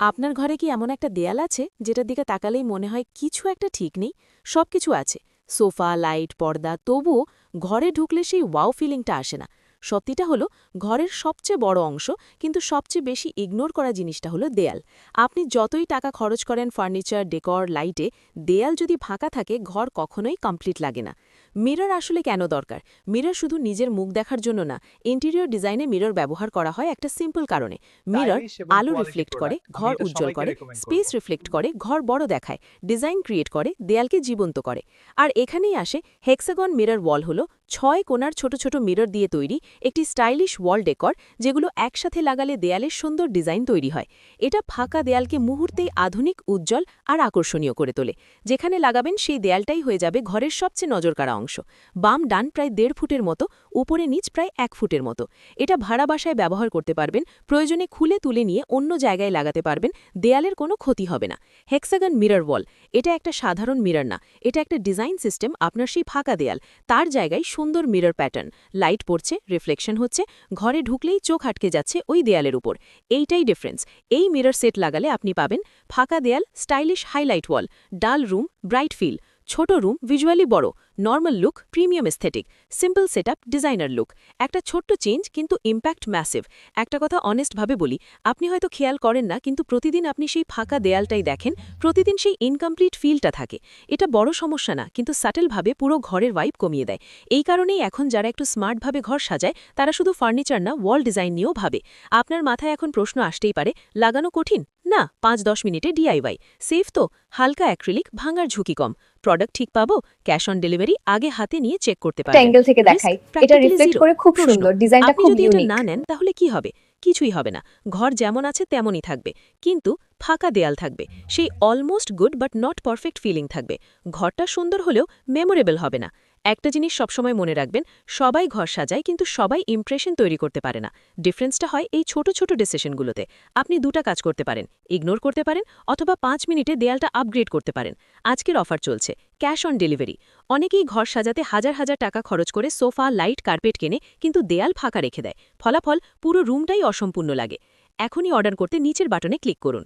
আপনার ঘরে কি এমন একটা দেয়াল আছে যেটার দিকে তাকালেই মনে হয় কিছু একটা ঠিক নেই? সবকিছু আছে, সোফা, লাইট, পর্দা, তবুও ঘরে ঢুকলে সেই ওয়াও ফিলিংটা আসে না। সত্যিটা হলো ঘরের সবচেয়ে বড় অংশ, কিন্তু সবচেয়ে বেশি ইগনোর করা জিনিসটা হলো দেয়াল। আপনি যতই টাকা খরচ করেন ফার্নিচার, ডেকর, লাইটে, দেয়াল যদি ফাঁকা থাকে ঘর কখনোই কমপ্লিট লাগে না। মিরর আসলে কেন দরকার? মিরর শুধু নিজের মুখ দেখার জন্য না, ইন্টেরিয়র ডিজাইনে মিরর ব্যবহার করা হয় একটা সিম্পল কারণে। মিরর স্টাইলিশ এবং আলো কোয়ালিটি রিফ্লেক্ট করে, প্রোডাক্ট। আমি ঘর এটা উজ্জ্বল সবাইকে করে, রেকমেন্ড করব। স্পেস রিফ্লেক্ট করে, ঘর বড় দেখায়, ডিজাইন ক্রিয়েট করে, দেয়ালকে জীবন্ত করে। আর এখানেই আসে হেক্সাগন মিরর ওয়াল। হলো 6 কোণার ছোট ছোট মিরর দিয়ে তৈরি একটি স্টাইলিশ ওয়াল ডেকর, যেগুলো একসাথে লাগালে দেয়ালের সুন্দর ডিজাইন তৈরি হয়। এটা ফাঁকা দেয়ালকে মুহূর্তেই আধুনিক, উজ্জ্বল আর আকর্ষণীয় করে তোলে। যেখানে লাগাবেন সেই দেয়ালটাই হয়ে যাবে ঘরের সবচেয়ে নজরকাড়া অংশ। বাম ডান প্রায় 1.5 ফুটের মতো, উপরে নিচ প্রায় 1 ফুটের মতো। এটা ভাড়া বাসায় ব্যবহার করতে পারবেন, প্রয়োজনে খুলে তুলে নিয়ে অন্য জায়গায় লাগাতে পারবেন, দেয়ালের কোনো ক্ষতি হবে না। হেক্সাগন মিরর ওয়াল, এটা একটা সাধারণ মিরর না, এটা একটা ডিজাইন সিস্টেম। আপনার সেই ফাঁকা দেয়াল, তার জায়গায় সুন্দর মিরর প্যাটার্ন, লাইট পড়ছে, রিফ্লেকশন হচ্ছে, ঘরে ঢুকলেই চোখ আটকে যাচ্ছে ওই দেয়ালের উপর। এইটাই ডিফারেন্স। এই মিরর সেট লাগালে আপনি পাবেন ফাঁকা দেয়াল, স্টাইলিশ হাইলাইট ওয়াল, ডাল রুম, ব্রাইট ফিল, ছোট রুম, ভিজুয়ালি বড়, normal look, premium aesthetic, simple setup, designer look. একটা ছোট্ট চেঞ্জ, কিন্তু ইম্প্যাক্ট ম্যাসিভ। একটা কথা অনেস্টভাবে বলি, আপনি হয়তো খেয়াল করেন না, কিন্তু প্রতিদিন আপনি সেই ফাঁকা দেয়ালটাই দেখেন, প্রতিদিন সেই ইনকমপ্লিট ফিলটা থাকে। এটা বড় সমস্যা না, কিন্তু সাটেলভাবে পুরো ঘরের ভাইব কমিয়ে দেয়। এই কারণেই এখন যারা একটু স্মার্টভাবে ঘর সাজায়, তারা শুধু ফার্নিচার না, ওয়াল ডিজাইন নিয়েও ভাবে। আপনার মাথায় এখন প্রশ্ন আসতেই পারে, লাগানো কঠিন না, ৫-১০ মিনিটে ডিআইওয়াই। সেফ তো, হালকা অ্যাক্রিলিক, ভাঙার ঝুঁকি কম। প্রোডাক্ট ঠিক পাবো, ক্যাশ অন ডেলিভারি আগে হাতে নিয়ে চেক করতে একটা পারবেন। অ্যাঙ্গেল থেকে রিস্ক দেখাই। এটা প্র্যাকটিক্যালি রিফ্লেক্ট জিরো। করে খুব প্রশ্ন, সুন্দর, ডিজাইনটা আপনি খুব যদি এটা ইউনিক। না নেন তাহলে কি হবে? কিছুই হবে না। ঘর যেমন আছে তেমনই থাকবে, কিন্তু ফাঁকা দেয়াল থাকবে, সেই almost good but not perfect feeling থাকবে। ঘরটা সুন্দর হলেও মেমোরেবল হবে না। একটা জিনিস সবসময় মনে রাখবেন, সবাই ঘর সাজায়, কিন্তু সবাই ইমপ্রেশন তৈরি করতে পারে না। ডিফারেন্সটা হয় এই ছোট ছোট ডিসিশনগুলোতে। আপনি দুটা কাজ করতে পারেন, ইগনোর করতে পারেন, অথবা ৫ মিনিটে দেয়ালটা আপগ্রেড করতে পারেন। আজকের অফার চলছে, ক্যাশ অন ডেলিভারি। অনেকেই ঘর সাজাতে হাজার হাজার টাকা খরচ করে সোফা, লাইট, কার্পেট কেনে, কিন্তু দেয়াল ফাঁকা রেখে দেয়। ফলাফল, পুরো রুমটাই অসম্পূর্ণ লাগে। এখনই অর্ডার করতে নিচের বাটনে ক্লিক করুন।